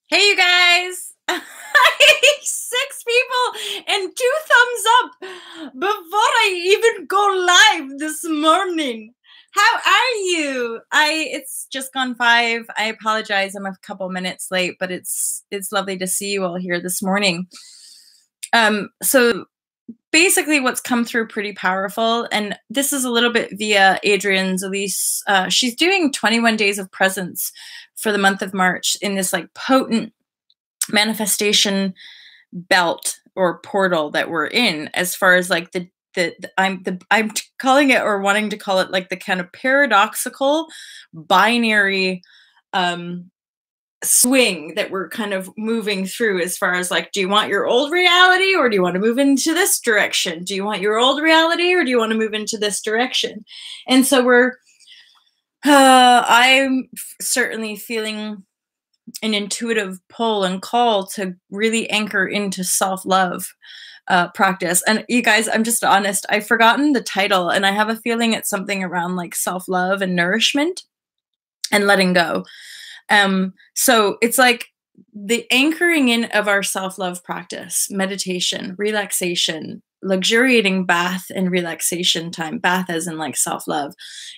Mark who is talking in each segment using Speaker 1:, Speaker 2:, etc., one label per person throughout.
Speaker 1: Hey, you guys! 6 people and 2 thumbs up before I even go live this morning. How are you? It's just gone 5. I apologize. I'm a couple minutes late, but it's lovely to see you all here this morning. So basically what's come through pretty powerful, and this is a little bit via Adrienne's Elise. She's doing 21 days of presence for the month of March in this like potent manifestation belt or portal that we're in, as far as like I'm calling it, or wanting to call it, like the kind of paradoxical binary swing that we're kind of moving through, as far as like, do you want your old reality or do you want to move into this direction? Do you want your old reality or do you want to move into this direction? And so I'm certainly feeling an intuitive pull and call to really anchor into self-love practice. And you guys, I'm just honest, I've forgotten the title, and I have a feeling it's something around like self-love and nourishment and letting go. So it's like the anchoring in of our self-love practice, meditation, relaxation, luxuriating bath and relaxation time, bath as in like self-love,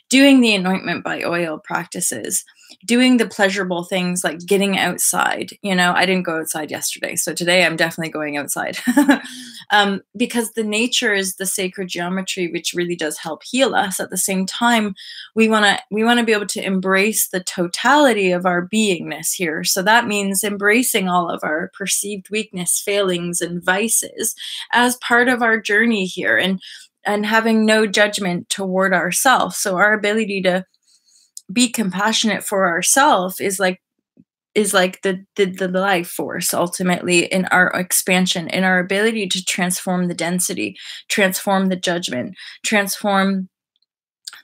Speaker 1: doing the anointment by oil practices, doing the pleasurable things like getting outside. You know, I didn't go outside yesterday, so today I'm definitely going outside because the nature is the sacred geometry, which really does help heal us. At the same time, we want to be able to embrace the totality of our beingness here. So that means embracing all of our perceived weakness, failings, and vices as part of our journey here, and having no judgment toward ourselves. So our ability to be compassionate for ourselves is like the life force ultimately in our expansion, in our ability to transform the density, transform the judgment, transform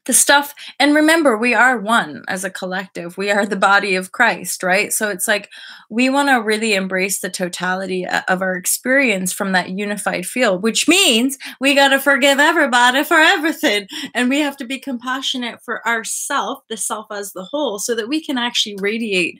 Speaker 1: the stuff. And remember, we are one as a collective. We are the body of Christ, right? So it's like we want to really embrace the totality of our experience from that unified field, which means we got to forgive everybody for everything. And we have to be compassionate for ourself, the self as the whole, so that we can actually radiate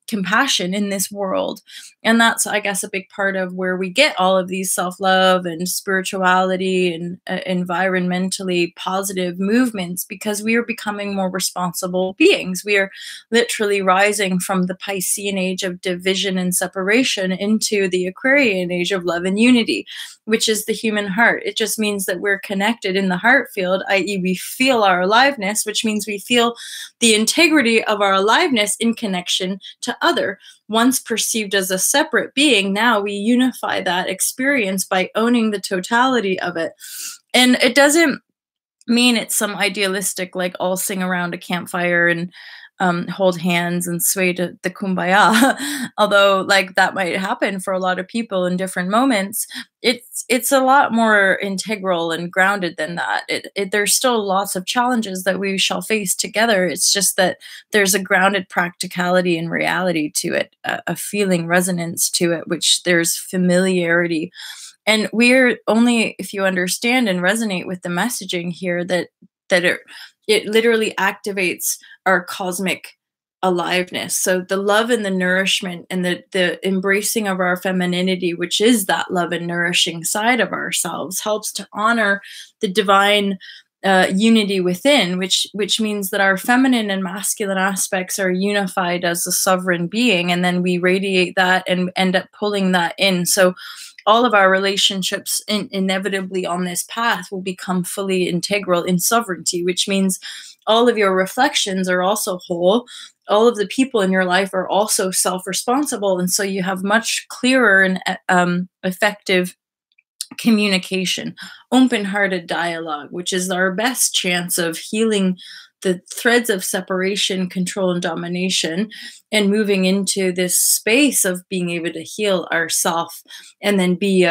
Speaker 1: compassion in this world. And that's, I guess, a big part of where we get all of these self-love and spirituality and environmentally positive movements, because we are becoming more responsible beings. We are literally rising from the Piscean age of division and separation into the Aquarian age of love and unity, which is the human heart. It just means that we're connected in the heart field, i.e. we feel our aliveness, which means we feel the integrity of our aliveness in connection to other. Once perceived as a separate being, now we unify that experience by owning the totality of it. And it doesn't mean it's some idealistic, like all sing around a campfire and hold hands and sway to the kumbaya. Although like that might happen for a lot of people in different moments, it's a lot more integral and grounded than that. There's still lots of challenges that we shall face together. It's just that there's a grounded practicality and reality to it, a feeling resonance to it, which there's familiarity. And we're only, if you understand and resonate with the messaging here, that it literally activates our cosmic aliveness. So the love and the nourishment and the embracing of our femininity, which is that love and nourishing side of ourselves, helps to honor the divine unity within, which means that our feminine and masculine aspects are unified as a sovereign being, and then we radiate that and end up pulling that in. So all of our relationships inevitably on this path will become fully integral in sovereignty, which means all of your reflections are also whole. All of the people in your life are also self-responsible. And so you have much clearer and effective communication, open-hearted dialogue, which is our best chance of healing the threads of separation, control, and domination, and moving into this space of being able to heal ourself, and then be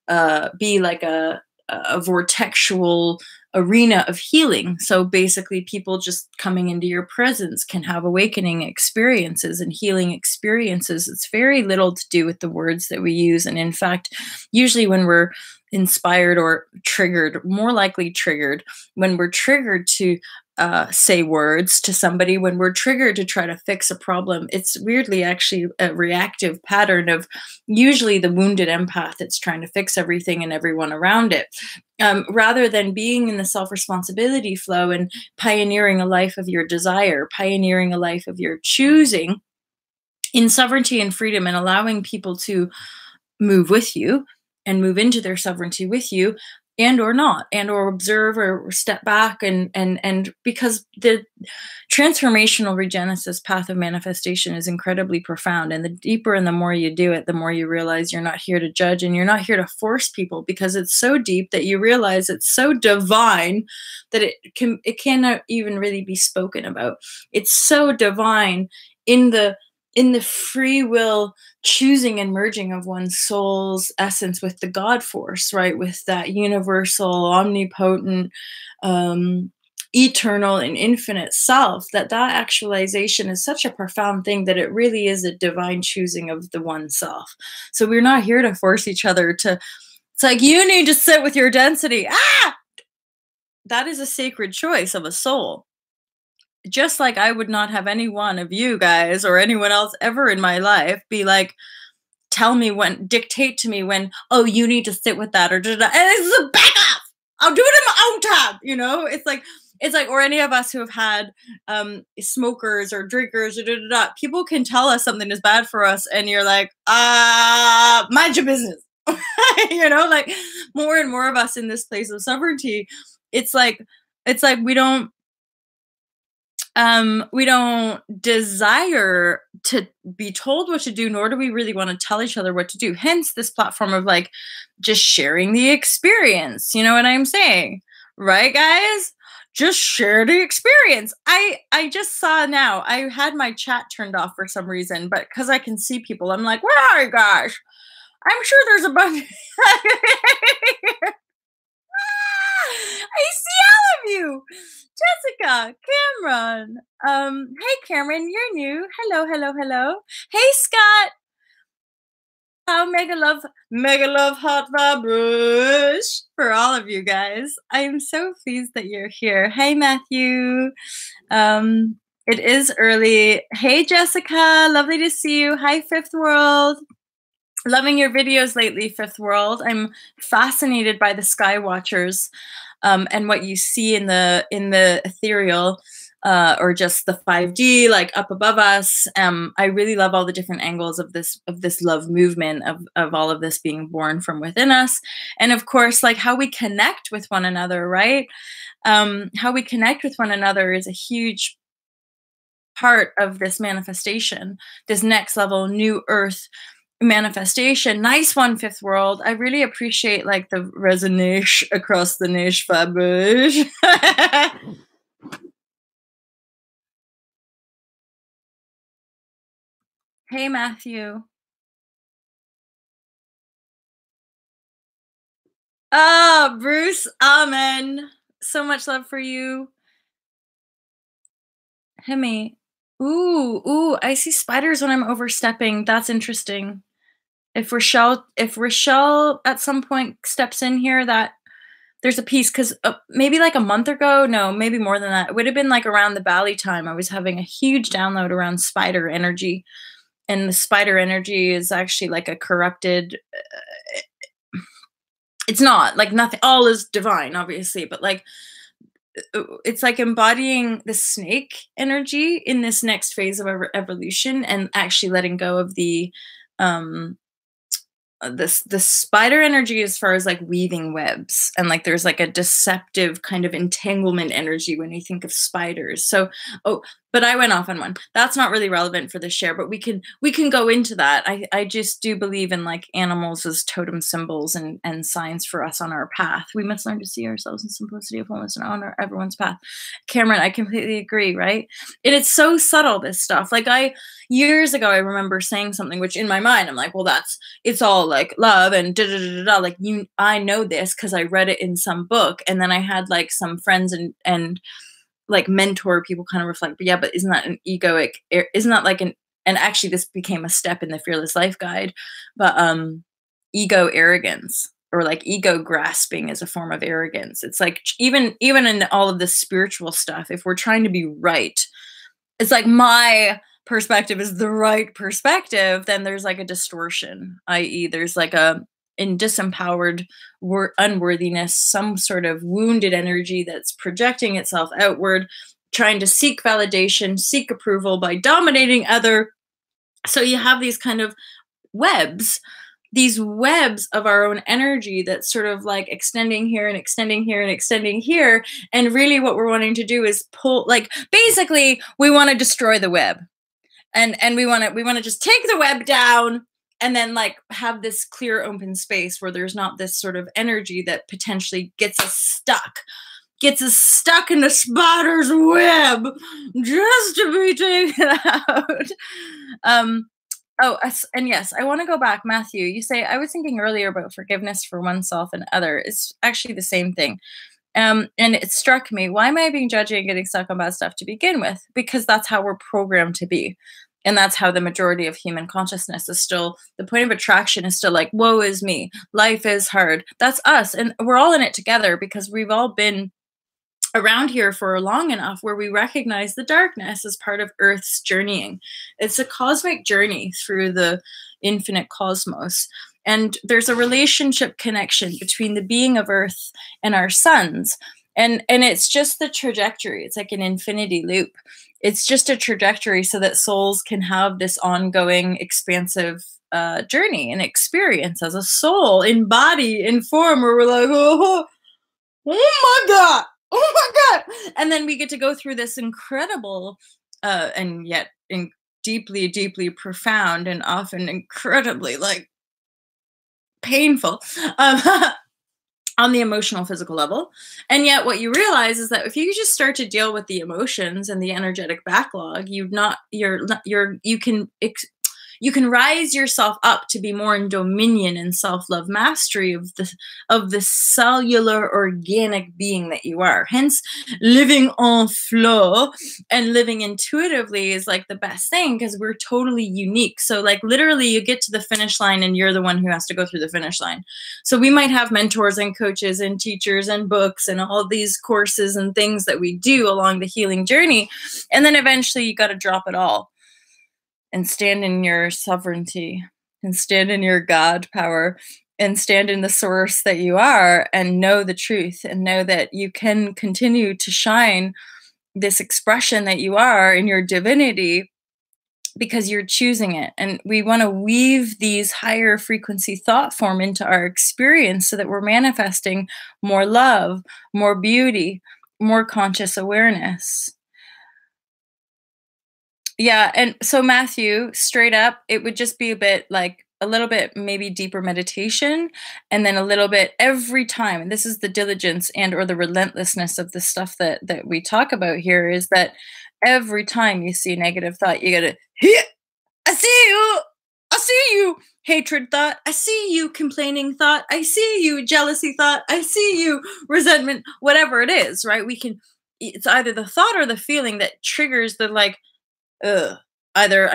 Speaker 1: like a vortexual arena of healing. So basically, people just coming into your presence can have awakening experiences and healing experiences. It's very little to do with the words that we use. And in fact, usually when we're inspired or triggered, more likely triggered, when we're triggered to say words to somebody when we're triggered to try to fix a problem. It's weirdly actually a reactive pattern of usually the wounded empath that's trying to fix everything and everyone around it, rather than being in the self-responsibility flow and pioneering a life of your desire, pioneering a life of your choosing in sovereignty and freedom, and allowing people to move with you and move into their sovereignty with you, and or not, and or observe or step back, and because the transformational regenesis path of manifestation is incredibly profound, and the deeper and the more you do it, the more you realize you're not here to judge, and you're not here to force people, because it's so deep that you realize it's so divine that it cannot even really be spoken about. It's so divine in the free will choosing and merging of one's soul's essence with the God force, right? With that universal, omnipotent, eternal and infinite self, that actualization is such a profound thing that it really is a divine choosing of the one self. So we're not here to force each other to, it's like, you need to sit with your density. That is a sacred choice of a soul. Just like I would not have any one of you guys or anyone else ever in my life be like, dictate to me when, oh, you need to sit with that, or da-da-da. And it's a back off. I'll do it in my own time. You know, it's like, or any of us who have had smokers or drinkers, or da-da-da. People can tell us something is bad for us, and you're like, mind your business. You know, like more and more of us in this place of sovereignty. It's like we don't desire to be told what to do, nor do we really want to tell each other what to do. Hence this platform of like just sharing the experience. You know what I'm saying? Right, guys? Just share the experience. I just saw now, I had my chat turned off for some reason, but because I can see people, I'm like, where are you guys? I'm sure there's a bunch. I see all of you. Jessica, Cameron. Hey Cameron, you're new. Hello, hello, hello. Hey Scott. Oh, mega love, hot vibrashe for all of you guys. I am so pleased that you're here. Hey Matthew. It is early. Hey Jessica, lovely to see you. Hi Fifth World. Loving your videos lately, Fifth World. I'm fascinated by the Sky Watchers, and what you see in the ethereal, or just the 5D, like up above us. I really love all the different angles of this love movement, of all of this being born from within us, and of course, like how we connect with one another, right? How we connect with one another is a huge part of this manifestation, this next level, new earth manifestation. Nice one, Fifth World. I really appreciate like the resonance across the niche vibrashe. Hey Matthew. Oh, Bruce, amen. So much love for you. Hemi. Ooh, I see spiders when I'm overstepping. That's interesting. If Rochelle at some point steps in here, that there's a piece, because maybe like a month ago, no, maybe more than that. It would have been like around the Bali time. I was having a huge download around spider energy, and the spider energy is actually like a corrupted. It's not like nothing. All is divine, obviously, but like it's like embodying the snake energy in this next phase of evolution, and actually letting go of the the spider energy as far as like weaving webs, and like there's like a deceptive kind of entanglement energy when you think of spiders. So but I went off on one. That's not really relevant for the share, but we can go into that. I just do believe in like animals as totem symbols and signs for us on our path. We must learn to see ourselves in simplicity of wholeness and honor everyone's path. Cameron, I completely agree, right? And it's so subtle, this stuff. Like years ago, I remember saying something which in my mind, I'm like, well, it's all like love and da da da da. Like I know this because I read it in some book. And then I had like some friends and like mentor people kind of reflect, but yeah, but isn't that an egoic, isn't that like and actually this became a step in the Fearless Life Guide, but ego arrogance. or like ego grasping is a form of arrogance. It's like even in all of this spiritual stuff, if we're trying to be right, it's like my perspective is the right perspective, then there's like a distortion, i.e., there's like a in disempowered unworthiness, some sort of wounded energy that's projecting itself outward, trying to seek validation, seek approval by dominating other. So you have these kind of webs, these webs of our own energy that's sort of like extending here and extending here and extending here. And really what we're wanting to do is pull, like, basically we want to destroy the web. And we want to just take the web down and then like have this clear open space where there's not this sort of energy that potentially gets us stuck in the spider's web just to be taken out. And yes, I want to go back. Matthew, you say, I was thinking earlier about forgiveness for oneself and other. It's actually the same thing. And it struck me, why am I being judgy and getting stuck on bad stuff to begin with? Because that's how we're programmed to be. And that's how the majority of human consciousness is still, the point of attraction is still like, woe is me. Life is hard. That's us. And we're all in it together because we've all been around here for long enough where we recognize the darkness as part of Earth's journeying. It's a cosmic journey through the infinite cosmos. And there's a relationship connection between the being of Earth and our suns. And it's just the trajectory. It's like an infinity loop. It's just a trajectory so that souls can have this ongoing, expansive journey and experience as a soul in body, in form, where we're like, oh my God. Oh my God. And then we get to go through this incredible and yet deeply, deeply profound and often incredibly like painful on the emotional, physical level. And yet what you realize is that if you just start to deal with the emotions and the energetic backlog, you can rise yourself up to be more in dominion and self-love mastery of the cellular organic being that you are. Hence, living en flow and living intuitively is like the best thing because we're totally unique. So like literally you get to the finish line and you're the one who has to go through the finish line. So we might have mentors and coaches and teachers and books and all these courses and things that we do along the healing journey. And then eventually you got to drop it all and stand in your sovereignty and stand in your God power and stand in the source that you are and know the truth and know that you can continue to shine this expression that you are in your divinity because you're choosing it. And we want to weave these higher frequency thought form into our experience so that we're manifesting more love, more beauty, more conscious awareness. Yeah. And so Matthew, straight up, it would just be a little bit maybe deeper meditation, and then a little bit every time. And this is the diligence and or the relentlessness of the stuff that we talk about here, is that every time you see a negative thought, you gotta, I see you, hatred thought, I see you, complaining thought, I see you, jealousy thought, I see you, resentment, whatever it is, right? It's either the thought or the feeling that triggers the like, either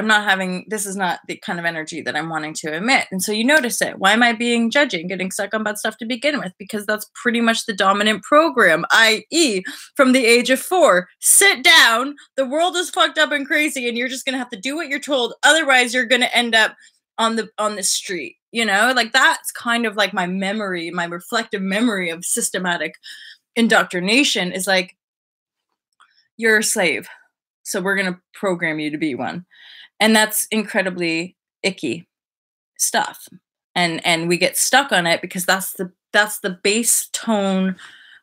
Speaker 1: this is not the kind of energy that I'm wanting to emit. And so you notice it. Why am I being judging, getting stuck on bad stuff to begin with? Because that's pretty much the dominant program, i.e. from the age of 4, sit down, the world is fucked up and crazy, and you're just going to have to do what you're told. Otherwise you're going to end up on the street, like that's kind of like my memory, my reflective memory of systematic indoctrination is like, you're a slave. So we're going to program you to be one. And that's incredibly icky stuff. And we get stuck on it because that's the base tone,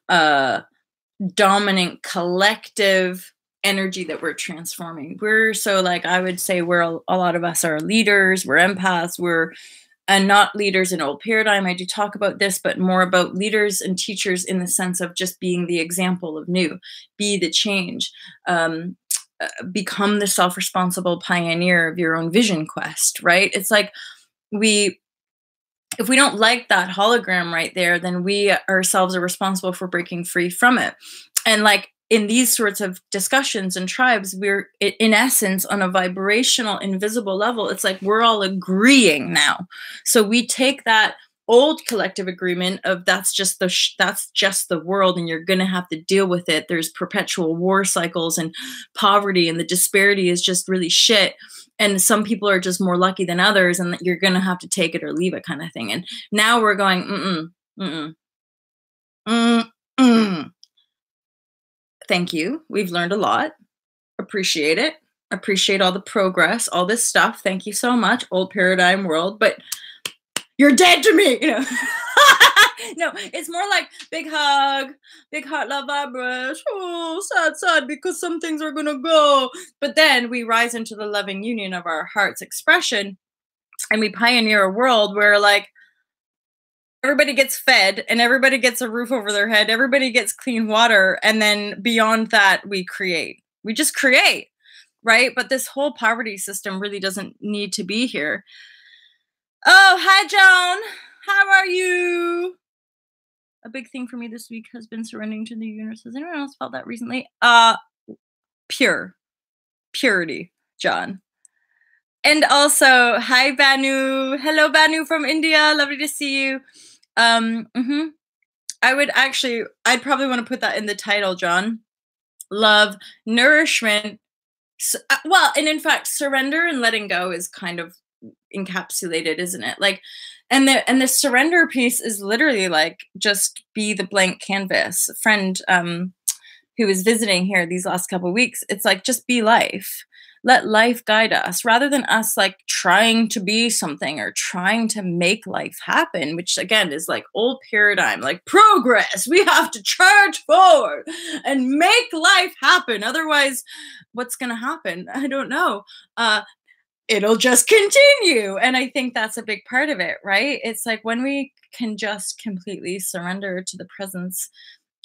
Speaker 1: dominant collective energy that we're transforming. I would say a lot of us are leaders, we're empaths, we're not leaders in old paradigm. I do talk about this, but more about leaders and teachers in the sense of just being the example of new, be the change. Become the self-responsible pioneer of your own vision quest, right? It's like if we don't like that hologram right there, then we ourselves are responsible for breaking free from it. And like in these sorts of discussions and tribes, we're in essence on a vibrational, invisible level. It's like we're all agreeing now. So we take that old collective agreement of that's just the world, and you're going to have to deal with it. There's perpetual war cycles and poverty, and the disparity is just really shit. And some people are just more lucky than others, and you're going to have to take it or leave it kind of thing. And now we're going, thank you. We've learned a lot. Appreciate it. Appreciate all the progress, all this stuff. Thank you so much, old paradigm world. But you're dead to me, you know. No, it's more like big hug, big heart, love, vibrashe. Oh, sad, sad, because some things are gonna go. But then we rise into the loving union of our heart's expression, and we pioneer a world where, like, everybody gets fed and everybody gets a roof over their head, everybody gets clean water, and then beyond that, we create. We just create, right? But this whole poverty system really doesn't need to be here. Oh, hi, Joan. How are you? A big thing for me this week has been surrendering to the universe. Has anyone else felt that recently? Purity, John. And also, hi, Banu. Hello, Banu from India. Lovely to see you. I'd probably want to put that in the title, John. Love, nourishment. Well, and in fact, surrender and letting go is kind of encapsulated, isn't it? Like, and the surrender piece is literally like, just be the blank canvas. A friend who was visiting here these last couple of weeks, it's like, just be life. Let life guide us, rather than us like trying to be something or trying to make life happen, which again is like old paradigm, like progress. We have to charge forward and make life happen. Otherwise, what's going to happen? I don't know. It'll just continue. And I think that's a big part of it, right? It's like when we can just completely surrender to the presence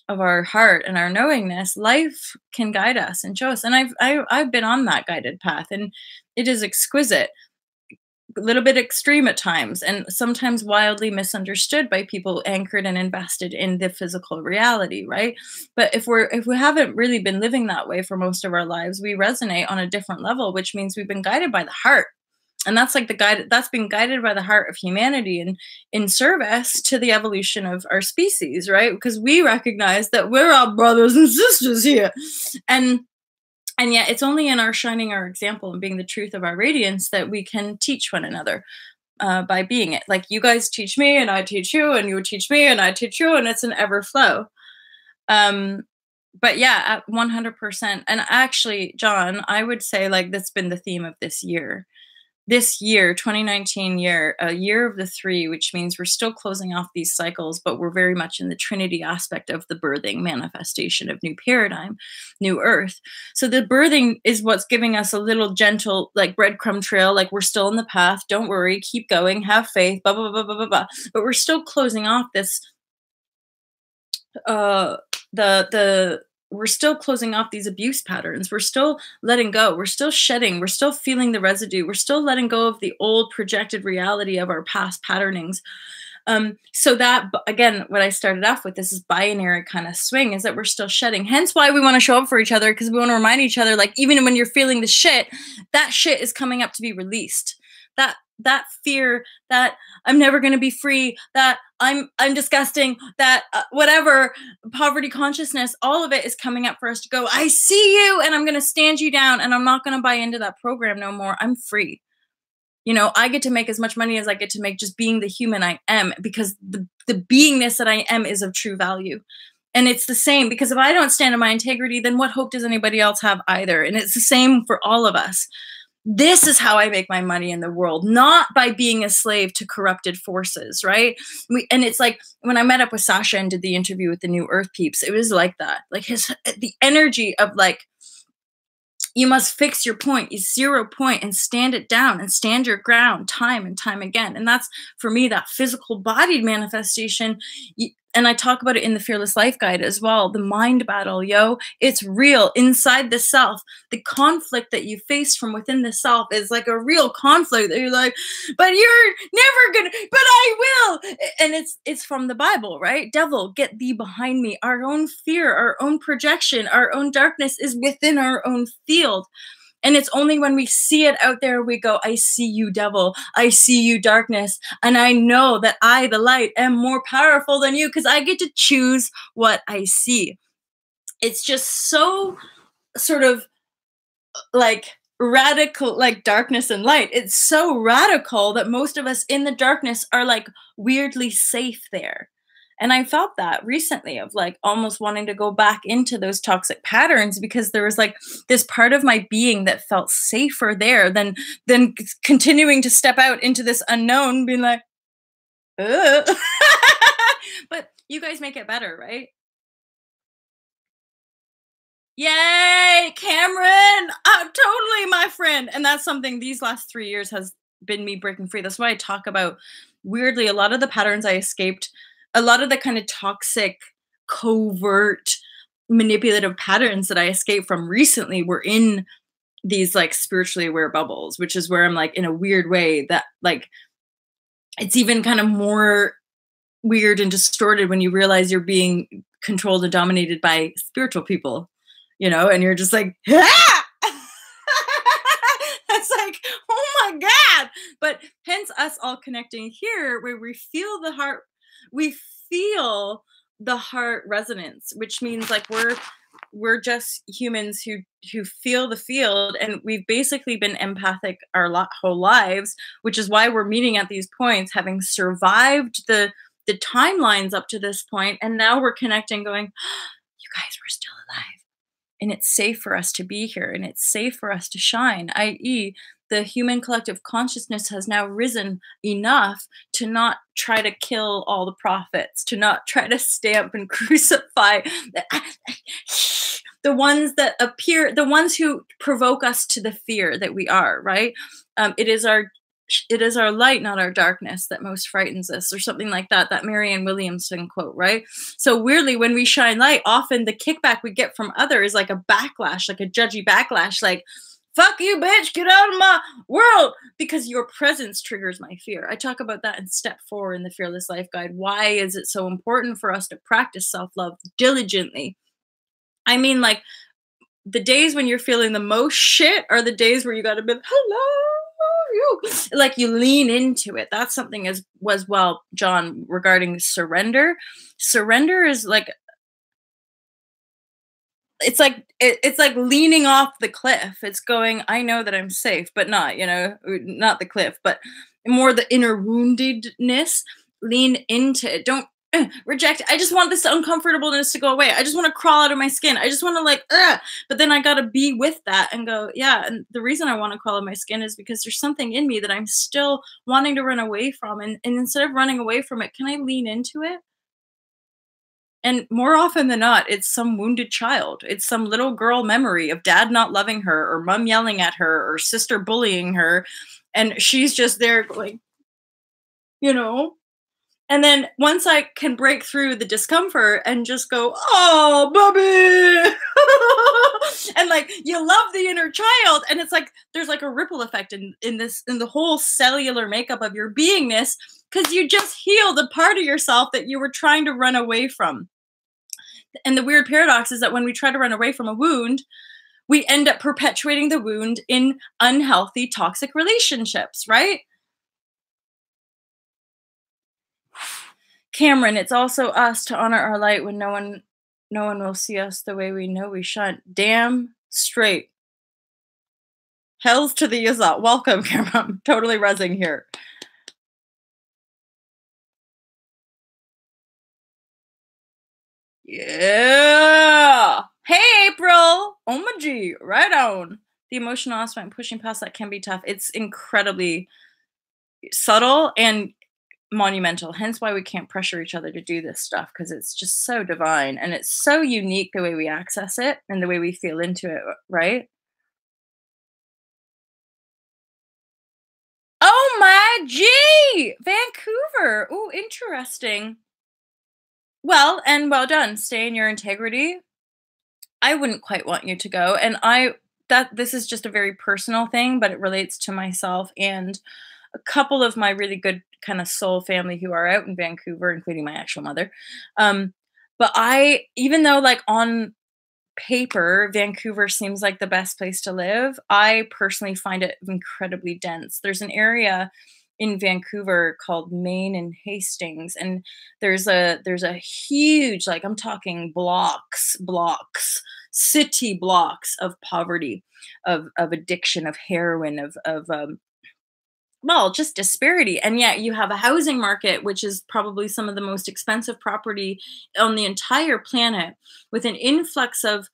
Speaker 1: of our heart and our knowingness, life can guide us and show us. And I've been on that guided path, and it is exquisite, a little bit extreme at times, and sometimes wildly misunderstood by people anchored and invested in the physical reality, right? But if we haven't really been living that way for most of our lives, we resonate on a different level, which means we've been guided by the heart. And that's like that's been guided by the heart of humanity and in service to the evolution of our species, right? Because we recognize that we're all brothers and sisters here. And yet it's only in our shining our example and being the truth of our radiance that we can teach one another by being it. Like, you guys teach me and I teach you, and you teach me and I teach you, and it's an ever flow. But yeah, at 100%. And actually, John, I would say like that's been the theme of this year. This year, 2019 year, a year of the three, which means we're still closing off these cycles, but we're very much in the Trinity aspect of the birthing manifestation of new paradigm, new earth. So the birthing is what's giving us a little gentle, like breadcrumb trail, like we're still in the path. Don't worry, keep going, have faith, blah, blah, blah, blah, blah, blah. But we're still closing off this, we're still closing off these abuse patterns. We're still letting go. We're still shedding. We're still feeling the residue. We're still letting go of the old projected reality of our past patternings. So that, again, what I started off with, this is binary kind of swing, is that we're still shedding. Hence why we want to show up for each other, because we want to remind each other, like, even when you're feeling the shit, that shit is coming up to be released. That fear, that I'm never going to be free, that I'm disgusting, that whatever, poverty consciousness, all of it is coming up for us to go, I see you, and I'm going to stand you down, and I'm not going to buy into that program no more. I'm free. You know, I get to make as much money as I get to make just being the human I am, because the beingness that I am is of true value. And it's the same, because if I don't stand in my integrity, then what hope does anybody else have either? And it's the same for all of us. This is how I make my money in the world, not by being a slave to corrupted forces, right? And it's like when I met up with Sasha and did the interview with the New Earth peeps, it was like that. Like the energy of like, you must fix your point, you 0 point, and stand it down and stand your ground time and time again. And that's, for me, that physical bodied manifestation. And I talk about it in the Fearless Life Guide as well. The mind battle, yo, it's real inside the self. The conflict that you face from within the self is like a real conflict that you're like, but you're never gonna, but I will. And it's from the Bible, right? Devil, get thee behind me. Our own fear, our own projection, our own darkness is within our own field. And it's only when we see it out there, we go, I see you, devil. I see you, darkness. And I know that I, the light, am more powerful than you because I get to choose what I see. It's just so sort of like radical, like darkness and light. It's so radical that most of us in the darkness are like weirdly safe there. And I felt that recently of like almost wanting to go back into those toxic patterns because there was like this part of my being that felt safer there than continuing to step out into this unknown, being like, ugh. But you guys make it better, right? Yay, Cameron! Totally, my friend. And that's something these last 3 years has been me breaking free. That's why I talk about, weirdly, a lot of the patterns I escaped, a lot of the kind of toxic, covert, manipulative patterns that I escaped from recently were in these like spiritually aware bubbles, which is where I'm like, in a weird way, that like it's even kind of more weird and distorted when you realize you're being controlled and dominated by spiritual people, and you're just like, ah! It's like, oh my God. But hence us all connecting here where we feel the heart, we feel the heart resonance, which means like we're just humans who feel the field, and we've basically been empathic our whole lives, which is why we're meeting at these points, having survived the timelines up to this point, and now we're connecting, going, oh, you guys, we're still alive. And it's safe for us to be here, and it's safe for us to shine, i.e., the human collective consciousness has now risen enough to not try to kill all the prophets, to not try to stamp and crucify the ones that appear, the ones who provoke us to the fear that we are, right? It is our light, not our darkness, that most frightens us, or something like that, that Marianne Williamson quote, right? So weirdly, when we shine light, often the kickback we get from others is like a backlash, like a judgy backlash, like, fuck you, bitch, get out of my world, because your presence triggers my fear. I talk about that in step 4 in the Fearless Life Guide. Why is it so important for us to practice self-love diligently? I mean, like, the days when you're feeling the most shit are the days where you gotta be, hello, like you lean into it. That's something as well, John, regarding surrender. Surrender is like, it's like leaning off the cliff. It's going, I know that I'm safe, but not, not the cliff, but more the inner woundedness. Lean into it. Don't reject it. I just want this uncomfortableness to go away. I just want to crawl out of my skin. I just want to like, but then I got to be with that and go, yeah. And the reason I want to crawl out of my skin is because there's something in me that I'm still wanting to run away from. And instead of running away from it, can I lean into it? And more often than not, it's some wounded child. It's some little girl memory of dad not loving her, or mom yelling at her, or sister bullying her. And she's just there going, And then once I can break through the discomfort and just go, oh, Bubby, and like, you love the inner child. And it's like, there's like a ripple effect in the whole cellular makeup of your beingness, because you just healed a part of yourself that you were trying to run away from. And the weird paradox is that when we try to run away from a wound, we end up perpetuating the wound in unhealthy, toxic relationships, right? Cameron, it's also us to honor our light when no one will see us the way we know we shine. Damn straight. Hells to the Yazat. Welcome, Cameron. I'm totally rezzing here. Yeah. Hey, April. Oh my G. Right on. The emotional aspect, pushing past that can be tough. It's incredibly subtle and monumental. Hence why we can't pressure each other to do this stuff, because it's just so divine and it's so unique the way we access it and the way we feel into it, right? Oh my G! Vancouver. Ooh, interesting. Well, and well done. Stay in your integrity. I wouldn't quite want you to go. And this is just a very personal thing, but it relates to myself and a couple of my really good kind of soul family who are out in Vancouver, including my actual mother. But even though like on paper, Vancouver seems like the best place to live. I personally find it incredibly dense. There's an area in Vancouver called Main and Hastings, and there's a huge, like, I'm talking blocks, city blocks of poverty, of addiction, of heroin, of well, just disparity. And yet you have a housing market, which is probably some of the most expensive property on the entire planet, with an influx of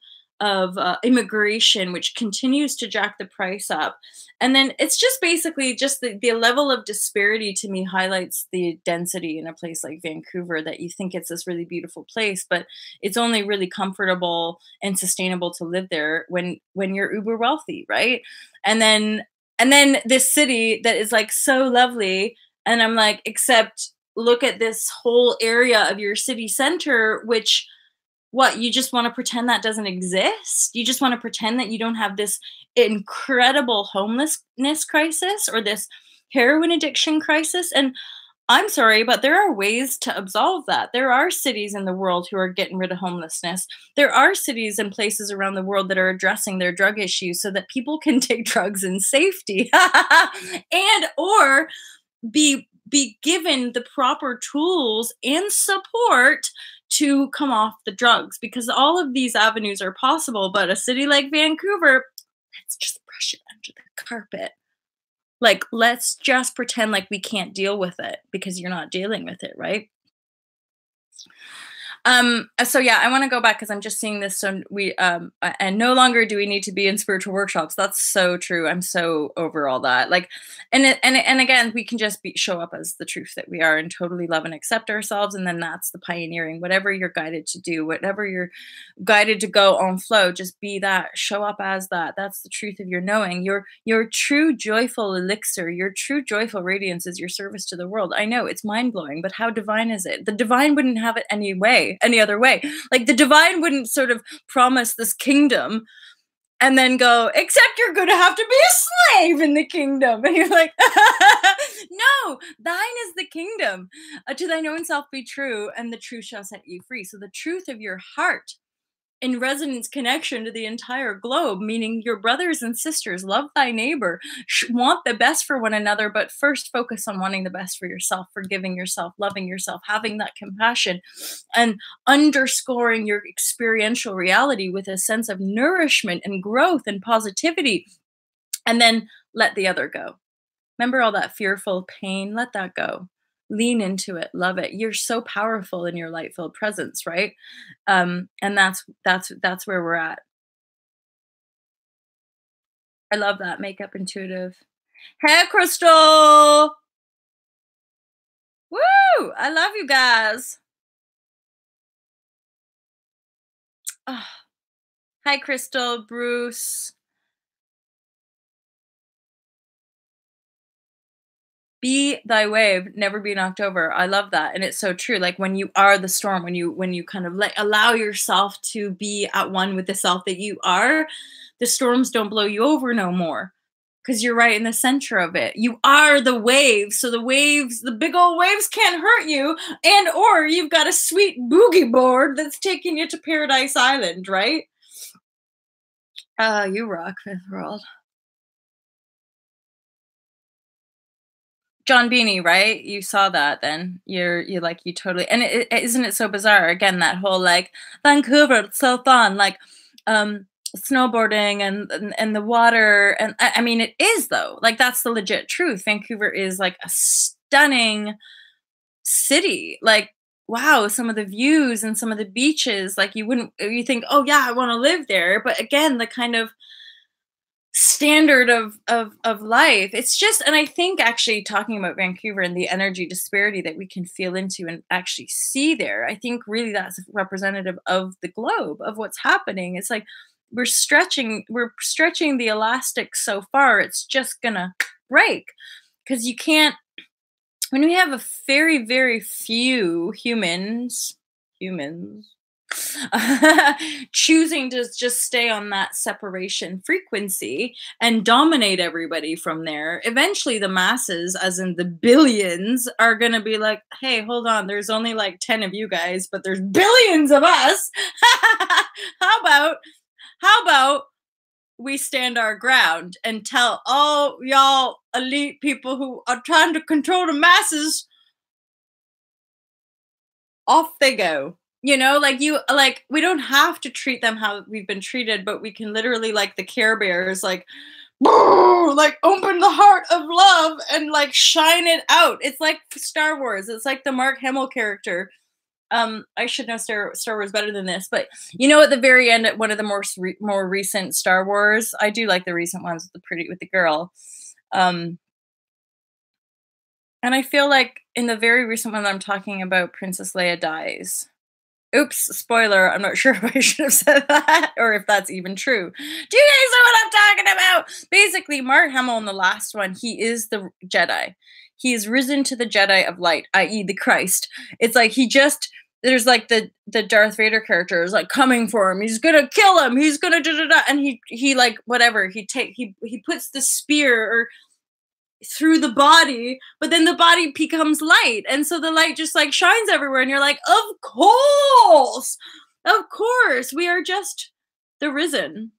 Speaker 1: immigration, which continues to jack the price up. And then it's just basically just the level of disparity to me highlights the density in a place like Vancouver, that you think it's this really beautiful place, but it's only really comfortable and sustainable to live there when you're uber wealthy, right? And then this city that is like so lovely, and I'm like, except look at this whole area of your city center, which, what, you just want to pretend that doesn't exist? You just want to pretend that you don't have this incredible homelessness crisis or this heroin addiction crisis? And I'm sorry, but there are ways to absolve that. There are cities in the world who are getting rid of homelessness. There are cities and places around the world that are addressing their drug issues so that people can take drugs in safety and or be given the proper tools and support to come off the drugs, because all of these avenues are possible. But a city like Vancouver, let's just brush it under the carpet. Like, let's just pretend like we can't deal with it because you're not dealing with it, right? So yeah, I want to go back because I'm just seeing this. So and no longer do we need to be in spiritual workshops. That's so true. I'm so over all that. Like, and again, we can just show up as the truth that we are and totally love and accept ourselves. And then that's the pioneering, whatever you're guided to do, whatever you're guided to go on flow, just be that, show up as that. That's the truth of your knowing. Your true joyful elixir, your true joyful radiance is your service to the world. I know it's mind blowing, but how divine is it? The divine wouldn't have it any other way. Like, the divine wouldn't sort of promise this kingdom and then go, except you're going to have to be a slave in the kingdom. And you're like, no, thine is the kingdom. To thine own self be true, and the truth shall set you free. So the truth of your heart in resonance connection to the entire globe, meaning your brothers and sisters, love thy neighbor, want the best for one another, but first focus on wanting the best for yourself, forgiving yourself, loving yourself, having that compassion, and underscoring your experiential reality with a sense of nourishment and growth and positivity. And then let the other go. Remember all that fearful pain? Let that go. Lean into it, love it. You're so powerful in your light-filled presence, right? And that's where we're at. I love that makeup intuitive. Hey, Crystal! Woo! I love you guys. Oh. Hi, Crystal, Bruce. Be thy wave, never be knocked over. I love that. And it's so true. Like, when you are the storm, when you kind of allow yourself to be at one with the self that you are, the storms don't blow you over no more. Because you're right in the center of it. You are the waves. So the waves, the big old waves can't hurt you. And or you've got a sweet boogie board that's taking you to Paradise Island, right? You rock, Fifth World. John Beanie, right? You saw that then. You're like, you totally, and isn't it so bizarre? Again, that whole like, Vancouver, it's so fun, like snowboarding and the water. And I mean, it is though. Like, that's the legit truth. Vancouver is like a stunning city. Like, wow, some of the views and some of the beaches, like, you think, oh yeah, I want to live there. But again, the kind of standard of life, it's just, and I think actually talking about Vancouver and the energy disparity that we can feel into and actually see there, I think really that's representative of the globe, of what's happening. It's like we're stretching the elastic so far, it's just gonna break, because you can't, when we have a very, very few humans choosing to just stay on that separation frequency and dominate everybody from there. Eventually, the masses, as in the billions, are going to be like, hey, hold on, there's only like 10 of you guys, but there's billions of us. how about, how about we stand our ground and tell all y'all elite people who are trying to control the masses, off they go. You know, like we don't have to treat them how we've been treated, but we can literally, like the Care Bears, like, like open the heart of love and like shine it out. It's like Star Wars. It's like the Mark Hamill character. I should know Star Wars better than this, but you know, at the very end, at one of the more recent Star Wars, I do like the recent ones with the girl. And I feel like in the very recent one that I'm talking about, Princess Leia dies. Oops, spoiler. I'm not sure if I should have said that or if that's even true. Do you guys know what I'm talking about? Basically, Mark Hamill in the last one, he is the Jedi. He is risen to the Jedi of light, i.e. the Christ. It's like there's like the Darth Vader character is like coming for him. He's gonna kill him. He's gonna da da da. And he like whatever. He puts the spear through the body, but then the body becomes light, and so the light just like shines everywhere, and you're like, of course, we are just the risen.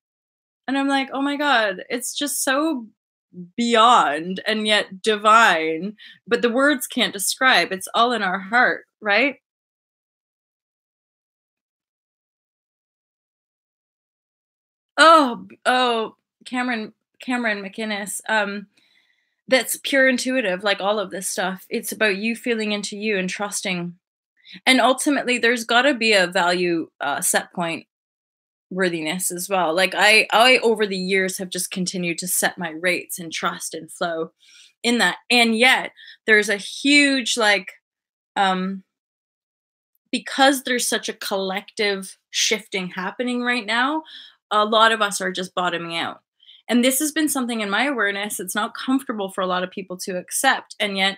Speaker 1: And I'm like, oh my god, it's just so beyond and yet divine, but the words can't describe. It's all in our heart, right? Oh, Cameron McInnes. That's pure intuitive, like all of this stuff. It's about you feeling into you and trusting. And ultimately, there's got to be a value set point worthiness as well. Like I over the years have just continued to set my rates and trust and flow in that. And yet there's a huge um because there's such a collective shifting happening right now, a lot of us are just bottoming out. And this has been something in my awareness. It's not comfortable for a lot of people to accept. And yet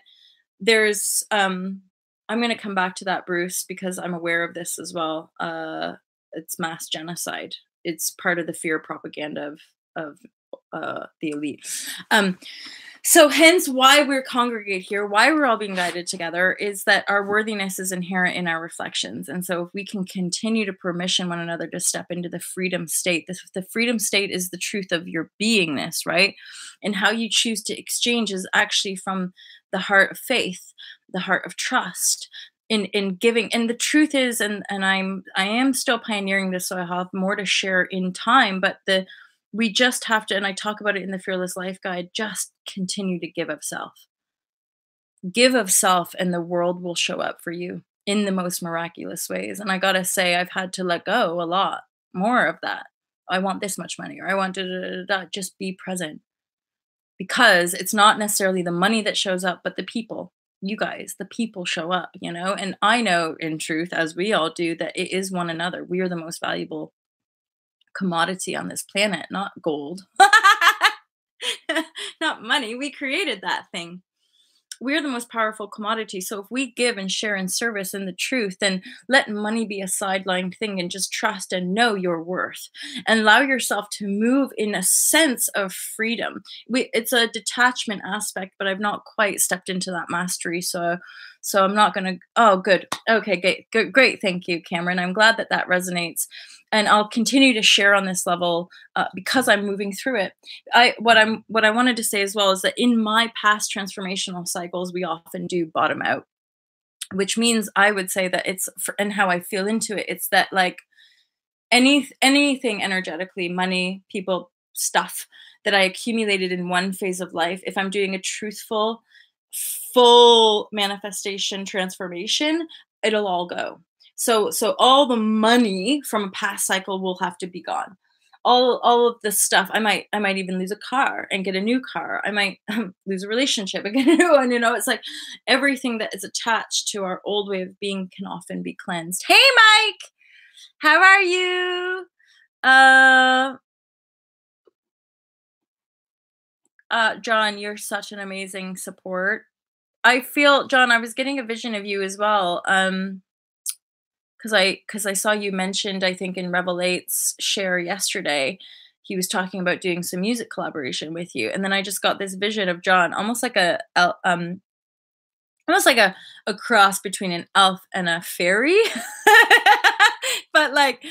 Speaker 1: there's I'm going to come back to that, Bruce, because I'm aware of this as well. It's mass genocide. It's part of the fear propaganda of the elite. So hence why we're congregate here, why we're all being guided together, is that our worthiness is inherent in our reflections. And so if we can continue to permission one another to step into the freedom state, the freedom state is the truth of your beingness, right? And how you choose to exchange is actually from the heart of faith, the heart of trust, in giving. And the truth is, and I am still pioneering this, so I have more to share in time, but we just have to, and I talk about it in the Fearless Life Guide, just continue to give of self. Give of self, and the world will show up for you in the most miraculous ways. And I gotta say, I've had to let go a lot more of that. I want this much money, or I want to just be present. Because it's not necessarily the money that shows up, but the people. You guys, the people show up, you know? And I know in truth, as we all do, that it is one another. We are the most valuable commodity on this planet, not gold. Not money. We created that thing. We're the most powerful commodity. So if we give and share in service in the truth, then let money be a sideline thing and just trust and know your worth and allow yourself to move in a sense of freedom. It's a detachment aspect, but I've not quite stepped into that mastery. So I'm not going to, oh, good. Okay, great. Thank you, Cameron. I'm glad that resonates. And I'll continue to share on this level because I'm moving through it. What I wanted to say as well is that in my past transformational cycles, we often do bottom out, which means I would say that and how I feel into it, it's that like anything energetically, money, people, stuff that I accumulated in one phase of life, if I'm doing a truthful, full manifestation transformation, it'll all go. So all the money from a past cycle will have to be gone. All of the stuff, I might even lose a car and get a new car. I might lose a relationship and get a new one. You know, it's like everything that is attached to our old way of being can often be cleansed. Hey, Mike, how are you? John, you're such an amazing support. I feel, John, I was getting a vision of you as well. 'cause I saw you mentioned, I think in Revelate's share yesterday, he was talking about doing some music collaboration with you, and then I just got this vision of John, almost like a cross between an elf and a fairy. But, like,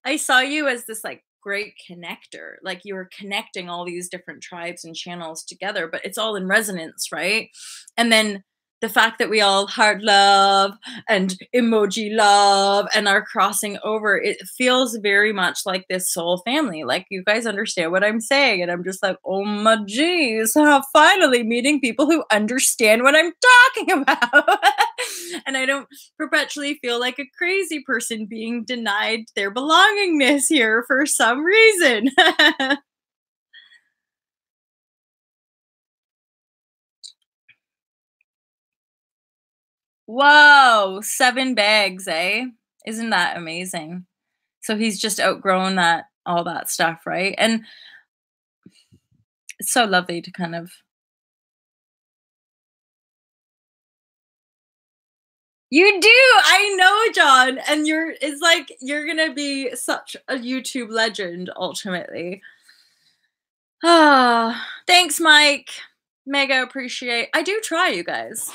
Speaker 1: I saw you as this, like, great connector, like, you were connecting all these different tribes and channels together, but it's all in resonance, right? And then the fact that we all heart love and emoji love and are crossing over, it feels very much like this soul family. Like, you guys understand what I'm saying. And I'm just like, oh my geez, finally meeting people who understand what I'm talking about. And I don't perpetually feel like a crazy person being denied their belongingness here for some reason. Whoa, 7 bags, eh? Isn't that amazing? So he's just outgrown that all that stuff, right? And it's so lovely to kind of You do! I know, John, and it's like you're gonna be such a YouTube legend ultimately. Ah, thanks, Mike. Mega appreciate. I do try, you guys.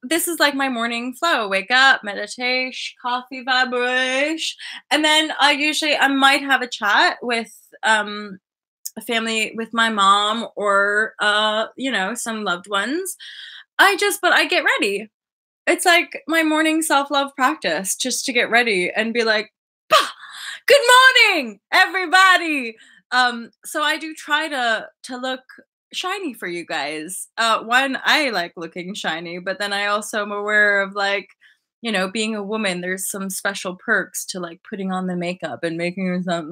Speaker 1: This is like my morning flow. Wake up, meditation, coffee, vibrashe, and then I might have a chat with a family, with my mom or some loved ones. But I get ready. It's like my morning self-love practice, just to get ready and be like, "Bah! Good morning, everybody." So I do try to look shiny for you guys. One, I like looking shiny, but then I also am aware of, like, being a woman, there's some special perks to, like, putting on the makeup and making yourself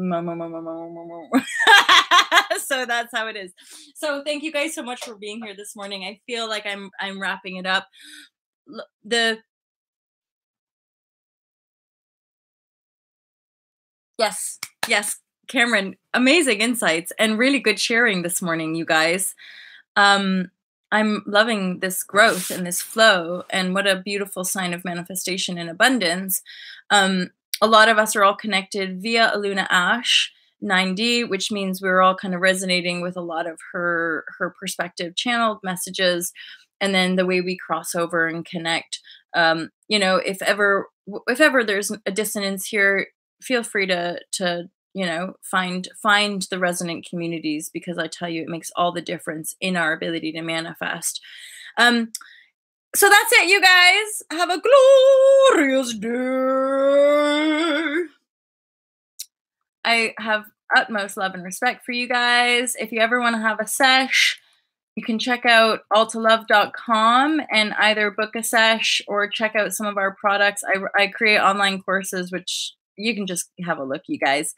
Speaker 1: so that's how it is. So thank you guys so much for being here this morning. I feel like I'm wrapping it up. The Yes, yes, Cameron, amazing insights and really good sharing this morning, you guys. Um, I'm loving this growth and this flow, and what a beautiful sign of manifestation and abundance. Um, a lot of us are all connected via Aluna Ash 9D, which means we're all kind of resonating with a lot of her perspective channeled messages, and then the way we cross over and connect. If ever there's a dissonance here, feel free to find the resonant communities, because I tell you, it makes all the difference in our ability to manifest. um so that's it, you guys. Have a glorious day. I have utmost love and respect for you guys. If you ever want to have a sesh, you can check out altalove.com and either book a sesh or check out some of our products. I create online courses, which you can just have a look, you guys.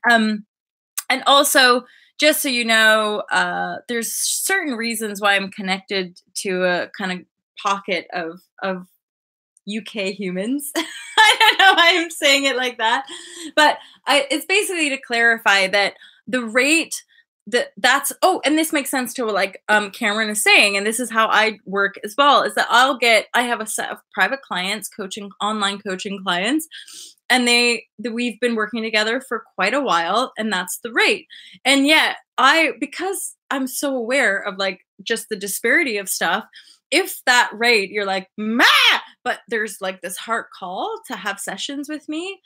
Speaker 1: And also, just so you know, there's certain reasons why I'm connected to a kind of pocket of UK humans. I don't know why I'm saying it like that, but it's basically to clarify that the rate that's and this makes sense to what, like, Cameron is saying, and this is how I work as well, is that I have a set of private clients, online coaching clients, and we've been working together for quite a while, and that's the rate. And yet because I'm so aware of, like, just the disparity of stuff, if that rate you're like, "Ma!" but there's, like, this heart call to have sessions with me,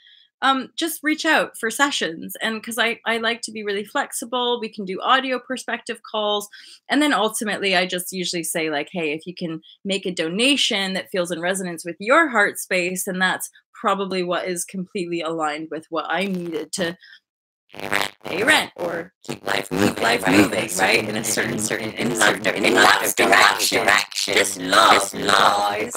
Speaker 1: just reach out for sessions. And because I like to be really flexible, we can do audio perspective calls. And then ultimately, I just usually say, like, hey, if you can make a donation that feels in resonance with your heart space, and that's probably what is completely aligned with what I needed to pay rent or keep life moving, right? In a certain in love's direction. Just love, guys.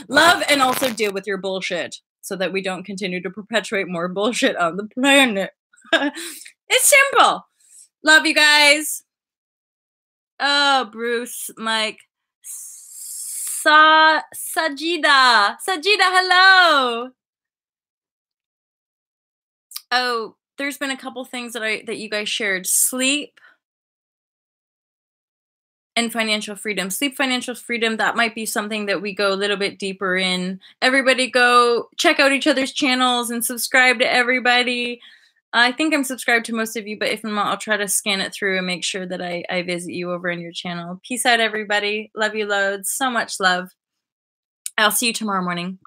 Speaker 1: Love, and also deal with your bullshit so that we don't continue to perpetuate more bullshit on the planet. It's simple. Love you guys. Oh, Bruce, Mike, Sajida, hello. Oh, there's been a couple things that you guys shared. Sleep and financial freedom. Sleep financial freedom, that might be something that we go a little bit deeper in. Everybody go check out each other's channels and subscribe to everybody. I think I'm subscribed to most of you, but if I'm not, I'll try to scan it through and make sure that I visit you over in your channel. Peace out, everybody. Love you loads. So much love. I'll see you tomorrow morning.